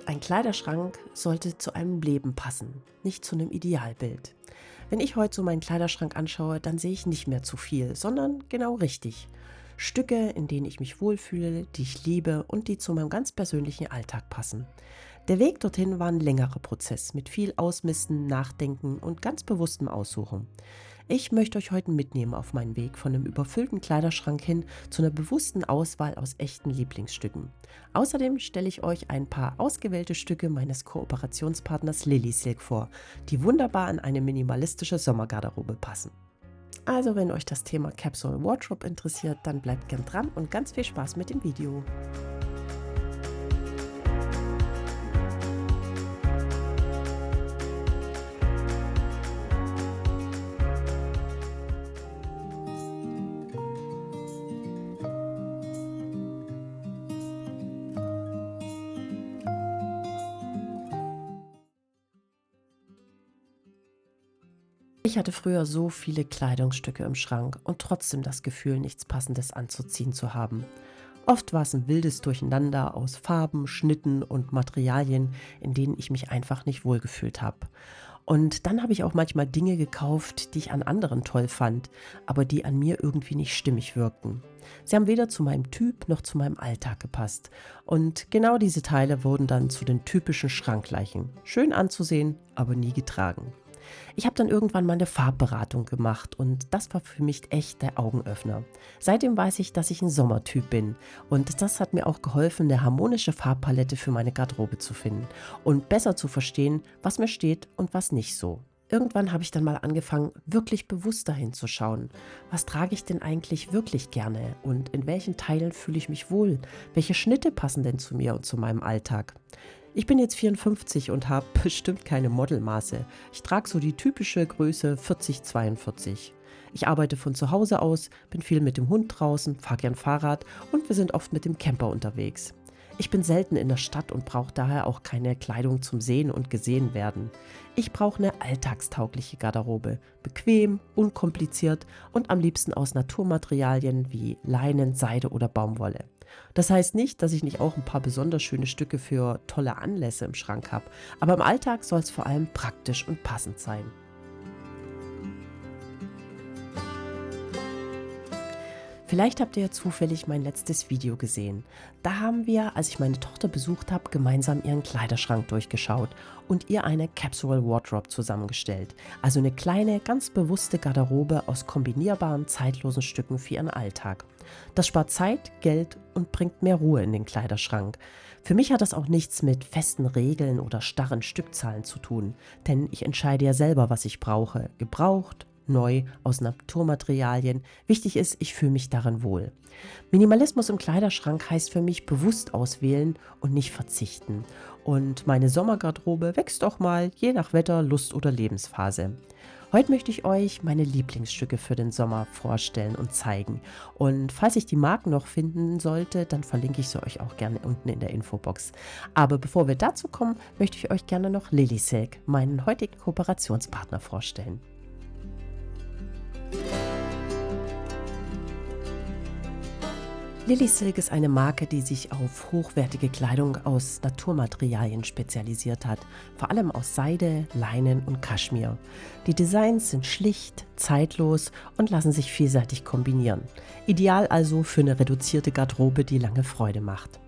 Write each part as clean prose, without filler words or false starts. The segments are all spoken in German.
Ein Kleiderschrank sollte zu einem Leben passen, nicht zu einem Idealbild. Wenn ich heute so meinen Kleiderschrank anschaue, dann sehe ich nicht mehr zu viel, sondern genau richtig. Stücke, in denen ich mich wohlfühle, die ich liebe und die zu meinem ganz persönlichen Alltag passen. Der Weg dorthin war ein längerer Prozess mit viel Ausmisten, Nachdenken und ganz bewusstem Aussuchen. Ich möchte euch heute mitnehmen auf meinen Weg von einem überfüllten Kleiderschrank hin zu einer bewussten Auswahl aus echten Lieblingsstücken. Außerdem stelle ich euch ein paar ausgewählte Stücke meines Kooperationspartners Lily Silk vor, die wunderbar in eine minimalistische Sommergarderobe passen. Also wenn euch das Thema Capsule Wardrobe interessiert, dann bleibt gern dran und ganz viel Spaß mit dem Video. Ich hatte früher so viele Kleidungsstücke im Schrank und trotzdem das Gefühl, nichts Passendes anzuziehen zu haben. Oft war es ein wildes Durcheinander aus Farben, Schnitten und Materialien, in denen ich mich einfach nicht wohlgefühlt habe. Und dann habe ich auch manchmal Dinge gekauft, die ich an anderen toll fand, aber die an mir irgendwie nicht stimmig wirkten. Sie haben weder zu meinem Typ noch zu meinem Alltag gepasst. Und genau diese Teile wurden dann zu den typischen Schrankleichen. Schön anzusehen, aber nie getragen. Ich habe dann irgendwann mal eine Farbberatung gemacht und das war für mich echt der Augenöffner. Seitdem weiß ich, dass ich ein Sommertyp bin und das hat mir auch geholfen, eine harmonische Farbpalette für meine Garderobe zu finden und besser zu verstehen, was mir steht und was nicht so. Irgendwann habe ich dann mal angefangen, wirklich bewusster hinzuschauen. Was trage ich denn eigentlich wirklich gerne und in welchen Teilen fühle ich mich wohl? Welche Schnitte passen denn zu mir und zu meinem Alltag? Ich bin jetzt 54 und habe bestimmt keine Modelmaße. Ich trage so die typische Größe 40-42. Ich arbeite von zu Hause aus, bin viel mit dem Hund draußen, fahre gern Fahrrad und wir sind oft mit dem Camper unterwegs. Ich bin selten in der Stadt und brauche daher auch keine Kleidung zum Sehen und gesehen werden. Ich brauche eine alltagstaugliche Garderobe. Bequem, unkompliziert und am liebsten aus Naturmaterialien wie Leinen, Seide oder Baumwolle. Das heißt nicht, dass ich nicht auch ein paar besonders schöne Stücke für tolle Anlässe im Schrank habe, aber im Alltag soll es vor allem praktisch und passend sein. Vielleicht habt ihr ja zufällig mein letztes Video gesehen. Da haben wir, als ich meine Tochter besucht habe, gemeinsam ihren Kleiderschrank durchgeschaut und ihr eine Capsule Wardrobe zusammengestellt. Also eine kleine, ganz bewusste Garderobe aus kombinierbaren, zeitlosen Stücken für ihren Alltag. Das spart Zeit, Geld und bringt mehr Ruhe in den Kleiderschrank. Für mich hat das auch nichts mit festen Regeln oder starren Stückzahlen zu tun, denn ich entscheide ja selber, was ich brauche. Gebraucht, neu, aus Naturmaterialien. Wichtig ist, ich fühle mich darin wohl. Minimalismus im Kleiderschrank heißt für mich bewusst auswählen und nicht verzichten. Und meine Sommergarderobe wächst auch mal, je nach Wetter, Lust oder Lebensphase. Heute möchte ich euch meine Lieblingsstücke für den Sommer vorstellen und zeigen. Und falls ich die Marken noch finden sollte, dann verlinke ich sie euch auch gerne unten in der Infobox. Aber bevor wir dazu kommen, möchte ich euch gerne noch Lily Silk, meinen heutigen Kooperationspartner, vorstellen. Lily Silk ist eine Marke, die sich auf hochwertige Kleidung aus Naturmaterialien spezialisiert hat, vor allem aus Seide, Leinen und Kaschmir. Die Designs sind schlicht, zeitlos und lassen sich vielseitig kombinieren. Ideal also für eine reduzierte Garderobe, die lange Freude macht.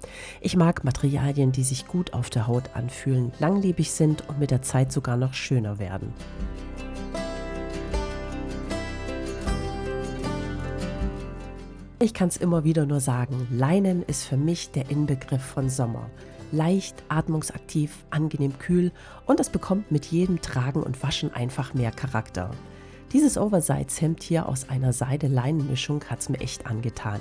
Ich mag Materialien, die sich gut auf der Haut anfühlen, langlebig sind und mit der Zeit sogar noch schöner werden. Ich kann es immer wieder nur sagen, Leinen ist für mich der Inbegriff von Sommer. Leicht, atmungsaktiv, angenehm kühl und es bekommt mit jedem Tragen und Waschen einfach mehr Charakter. Dieses Oversize-Hemd hier aus einer Seide-Leinen-Mischung hat es mir echt angetan.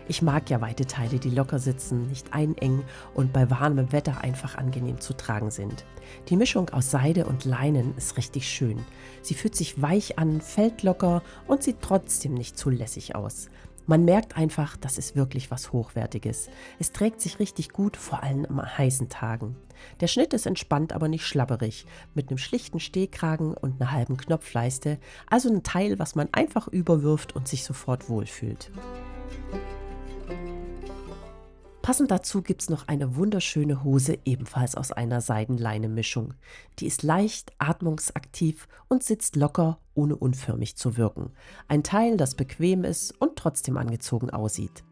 Ich mag ja weite Teile, die locker sitzen, nicht einengen und bei warmem Wetter einfach angenehm zu tragen sind. Die Mischung aus Seide und Leinen ist richtig schön. Sie fühlt sich weich an, fällt locker und sieht trotzdem nicht zu lässig aus. Man merkt einfach, das ist wirklich was Hochwertiges. Es trägt sich richtig gut, vor allem an heißen Tagen. Der Schnitt ist entspannt, aber nicht schlabberig, mit einem schlichten Stehkragen und einer halben Knopfleiste, also ein Teil, was man einfach überwirft und sich sofort wohlfühlt. Passend dazu gibt's noch eine wunderschöne Hose, ebenfalls aus einer Seiden-Leine-Mischung. Die ist leicht, atmungsaktiv und sitzt locker, ohne unförmig zu wirken. Ein Teil, das bequem ist und trotzdem angezogen aussieht.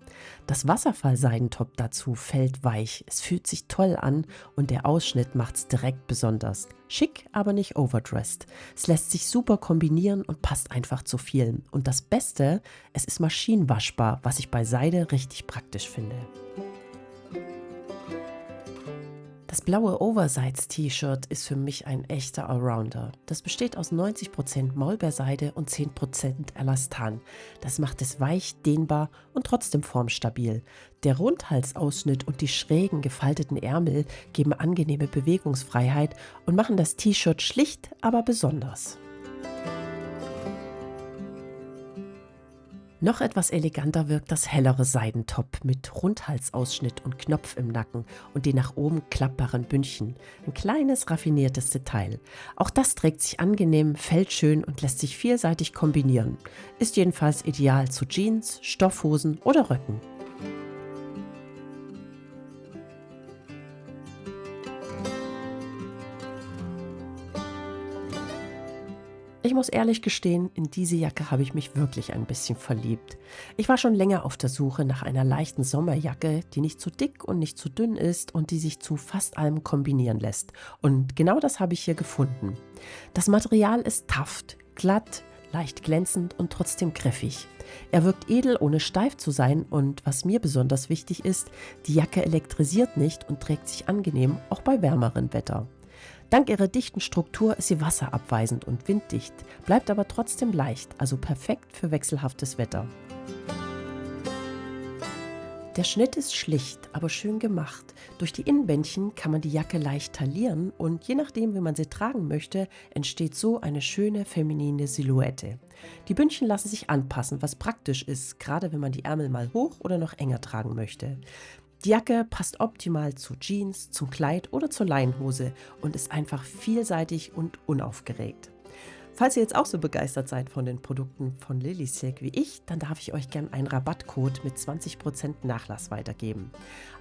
Das Wasserfall-Seidentop dazu fällt weich. Es fühlt sich toll an und der Ausschnitt macht's direkt besonders. Schick, aber nicht overdressed. Es lässt sich super kombinieren und passt einfach zu vielen. Und das Beste, es ist maschinenwaschbar, was ich bei Seide richtig praktisch finde. Das blaue Oversize-T-Shirt ist für mich ein echter Allrounder. Das besteht aus 90% Maulbeerseide und 10% Elastan. Das macht es weich, dehnbar und trotzdem formstabil. Der Rundhalsausschnitt und die schrägen gefalteten Ärmel geben angenehme Bewegungsfreiheit und machen das T-Shirt schlicht, aber besonders. Noch etwas eleganter wirkt das hellere Seidentop mit Rundhalsausschnitt und Knopf im Nacken und den nach oben klappbaren Bündchen. Ein kleines, raffiniertes Detail. Auch das trägt sich angenehm, fällt schön und lässt sich vielseitig kombinieren. Ist jedenfalls ideal zu Jeans, Stoffhosen oder Röcken. Ich muss ehrlich gestehen, in diese Jacke habe ich mich wirklich ein bisschen verliebt. Ich war schon länger auf der Suche nach einer leichten Sommerjacke, die nicht zu dick und nicht zu dünn ist und die sich zu fast allem kombinieren lässt. Und genau das habe ich hier gefunden. Das Material ist taft, glatt, leicht glänzend und trotzdem griffig. Er wirkt edel, ohne steif zu sein und was mir besonders wichtig ist, die Jacke elektrisiert nicht und trägt sich angenehm, auch bei wärmerem Wetter. Dank ihrer dichten Struktur ist sie wasserabweisend und winddicht, bleibt aber trotzdem leicht, also perfekt für wechselhaftes Wetter. Der Schnitt ist schlicht, aber schön gemacht. Durch die Innenbändchen kann man die Jacke leicht taillieren und je nachdem, wie man sie tragen möchte, entsteht so eine schöne feminine Silhouette. Die Bündchen lassen sich anpassen, was praktisch ist, gerade wenn man die Ärmel mal hoch oder noch enger tragen möchte. Die Jacke passt optimal zu Jeans, zum Kleid oder zur Leinenhose und ist einfach vielseitig und unaufgeregt. Falls ihr jetzt auch so begeistert seid von den Produkten von Lilysilk wie ich, dann darf ich euch gern einen Rabattcode mit 20% Nachlass weitergeben.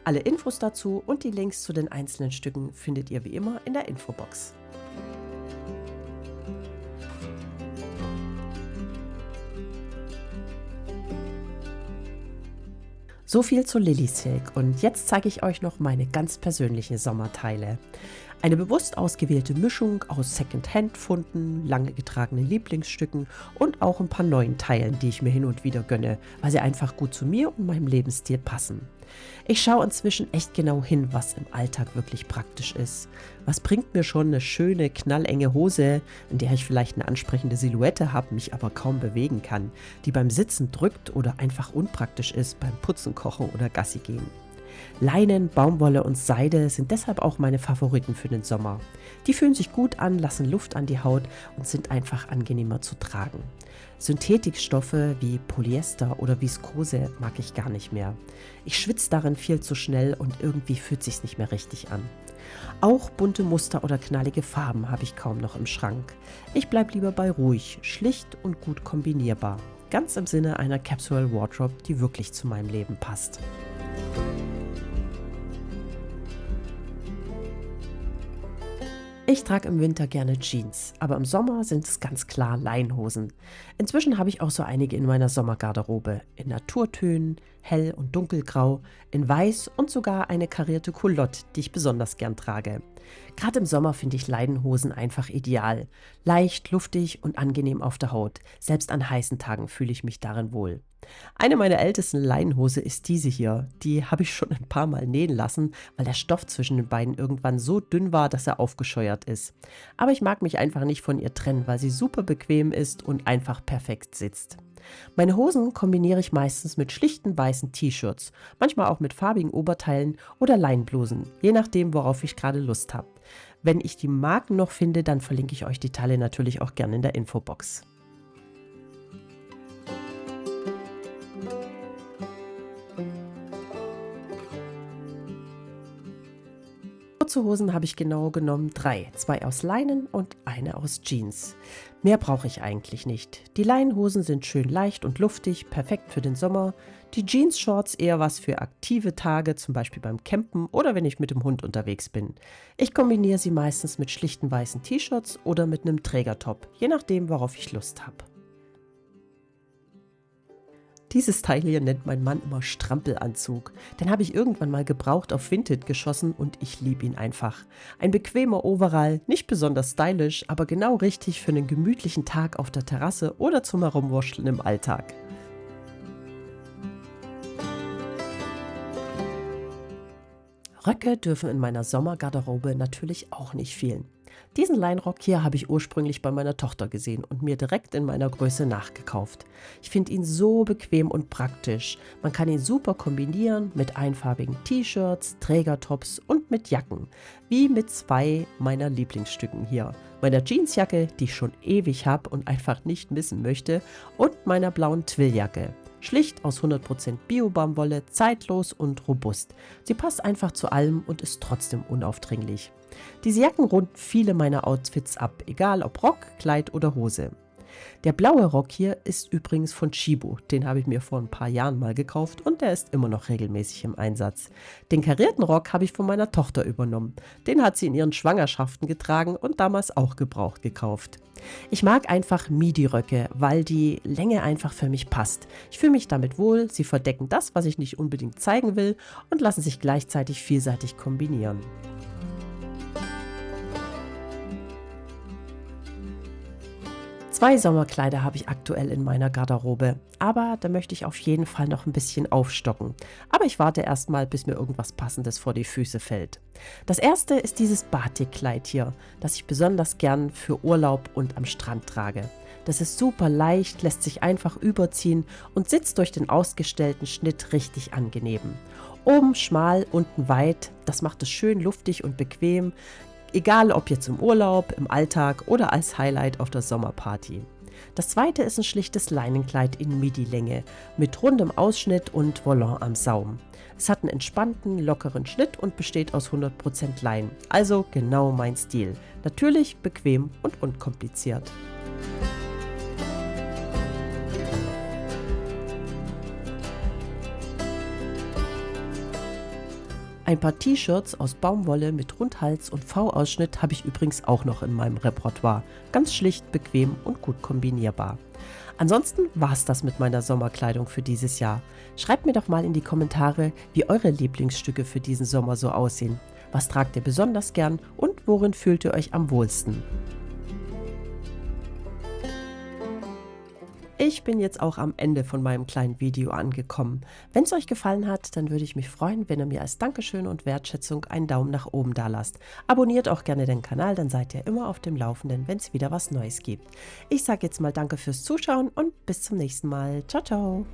Alle Infos dazu und die Links zu den einzelnen Stücken findet ihr wie immer in der Infobox. So viel zu Lilysilk und jetzt zeige ich euch noch meine ganz persönlichen Sommerteile. Eine bewusst ausgewählte Mischung aus Second-Hand-Funden, lange getragenen Lieblingsstücken und auch ein paar neuen Teilen, die ich mir hin und wieder gönne, weil sie einfach gut zu mir und meinem Lebensstil passen. Ich schaue inzwischen echt genau hin, was im Alltag wirklich praktisch ist. Was bringt mir schon eine schöne, knallenge Hose, in der ich vielleicht eine ansprechende Silhouette habe, mich aber kaum bewegen kann, die beim Sitzen drückt oder einfach unpraktisch ist beim Putzen, Kochen oder Gassi gehen. Leinen, Baumwolle und Seide sind deshalb auch meine Favoriten für den Sommer. Die fühlen sich gut an, lassen Luft an die Haut und sind einfach angenehmer zu tragen. Synthetikstoffe wie Polyester oder Viskose mag ich gar nicht mehr. Ich schwitze darin viel zu schnell und irgendwie fühlt sich's nicht mehr richtig an. Auch bunte Muster oder knallige Farben habe ich kaum noch im Schrank. Ich bleibe lieber bei ruhig, schlicht und gut kombinierbar. Ganz im Sinne einer Capsule Wardrobe, die wirklich zu meinem Leben passt. Ich trage im Winter gerne Jeans, aber im Sommer sind es ganz klar Leinhosen. Inzwischen habe ich auch so einige in meiner Sommergarderobe. In Naturtönen, hell- und dunkelgrau, in weiß und sogar eine karierte Culotte, die ich besonders gern trage. Gerade im Sommer finde ich Leinenhosen einfach ideal. Leicht, luftig und angenehm auf der Haut. Selbst an heißen Tagen fühle ich mich darin wohl. Eine meiner ältesten Leinenhose ist diese hier. Die habe ich schon ein paar Mal nähen lassen, weil der Stoff zwischen den beiden irgendwann so dünn war, dass er aufgescheuert ist. Aber ich mag mich einfach nicht von ihr trennen, weil sie super bequem ist und einfach perfekt sitzt. Meine Hosen kombiniere ich meistens mit schlichten weißen T-Shirts, manchmal auch mit farbigen Oberteilen oder Leinenblusen, je nachdem, worauf ich gerade Lust habe. Wenn ich die Marken noch finde, dann verlinke ich euch die Teile natürlich auch gerne in der Infobox. Kurze Hosen habe ich genau genommen 3, 2 aus Leinen und eine aus Jeans. Mehr brauche ich eigentlich nicht. Die Leinenhosen sind schön leicht und luftig, perfekt für den Sommer. Die Jeans-Shorts eher was für aktive Tage, zum Beispiel beim Campen oder wenn ich mit dem Hund unterwegs bin. Ich kombiniere sie meistens mit schlichten weißen T-Shirts oder mit einem Trägertop, je nachdem, worauf ich Lust habe. Dieses Teil hier nennt mein Mann immer Strampelanzug. Den habe ich irgendwann mal gebraucht auf Vinted geschossen und ich liebe ihn einfach. Ein bequemer Overall, nicht besonders stylisch, aber genau richtig für einen gemütlichen Tag auf der Terrasse oder zum Herumwurschteln im Alltag. Röcke dürfen in meiner Sommergarderobe natürlich auch nicht fehlen. Diesen Leinrock hier habe ich ursprünglich bei meiner Tochter gesehen und mir direkt in meiner Größe nachgekauft. Ich finde ihn so bequem und praktisch. Man kann ihn super kombinieren mit einfarbigen T-Shirts, Trägertops und mit Jacken. Wie mit zwei meiner Lieblingsstücken hier. Meiner Jeansjacke, die ich schon ewig habe und einfach nicht missen möchte, und meiner blauen Twilljacke. Schlicht aus 100% Bio-Baumwolle, zeitlos und robust. Sie passt einfach zu allem und ist trotzdem unaufdringlich. Diese Jacken runden viele meiner Outfits ab, egal ob Rock, Kleid oder Hose. Der blaue Rock hier ist übrigens von Chibo. Den habe ich mir vor ein paar Jahren mal gekauft und der ist immer noch regelmäßig im Einsatz. Den karierten Rock habe ich von meiner Tochter übernommen. Den hat sie in ihren Schwangerschaften getragen und damals auch gebraucht gekauft. Ich mag einfach Midi-Röcke, weil die Länge einfach für mich passt. Ich fühle mich damit wohl, sie verdecken das, was ich nicht unbedingt zeigen will und lassen sich gleichzeitig vielseitig kombinieren. Zwei Sommerkleider habe ich aktuell in meiner Garderobe, aber da möchte ich auf jeden Fall noch ein bisschen aufstocken. Aber ich warte erstmal, bis mir irgendwas Passendes vor die Füße fällt. Das erste ist dieses Batikkleid hier, das ich besonders gern für Urlaub und am Strand trage. Das ist super leicht, lässt sich einfach überziehen und sitzt durch den ausgestellten Schnitt richtig angenehm. Oben schmal, unten weit, das macht es schön luftig und bequem. Egal ob jetzt im Urlaub, im Alltag oder als Highlight auf der Sommerparty. Das zweite ist ein schlichtes Leinenkleid in Midi-Länge mit rundem Ausschnitt und Volant am Saum. Es hat einen entspannten, lockeren Schnitt und besteht aus 100% Leinen, also genau mein Stil. Natürlich, bequem und unkompliziert. Ein paar T-Shirts aus Baumwolle mit Rundhals und V-Ausschnitt habe ich übrigens auch noch in meinem Repertoire. Ganz schlicht, bequem und gut kombinierbar. Ansonsten war es das mit meiner Sommerkleidung für dieses Jahr. Schreibt mir doch mal in die Kommentare, wie eure Lieblingsstücke für diesen Sommer so aussehen. Was tragt ihr besonders gern und worin fühlt ihr euch am wohlsten? Ich bin jetzt auch am Ende von meinem kleinen Video angekommen. Wenn es euch gefallen hat, dann würde ich mich freuen, wenn ihr mir als Dankeschön und Wertschätzung einen Daumen nach oben da lasst. Abonniert auch gerne den Kanal, dann seid ihr immer auf dem Laufenden, wenn es wieder was Neues gibt. Ich sage jetzt mal Danke fürs Zuschauen und bis zum nächsten Mal. Ciao, ciao!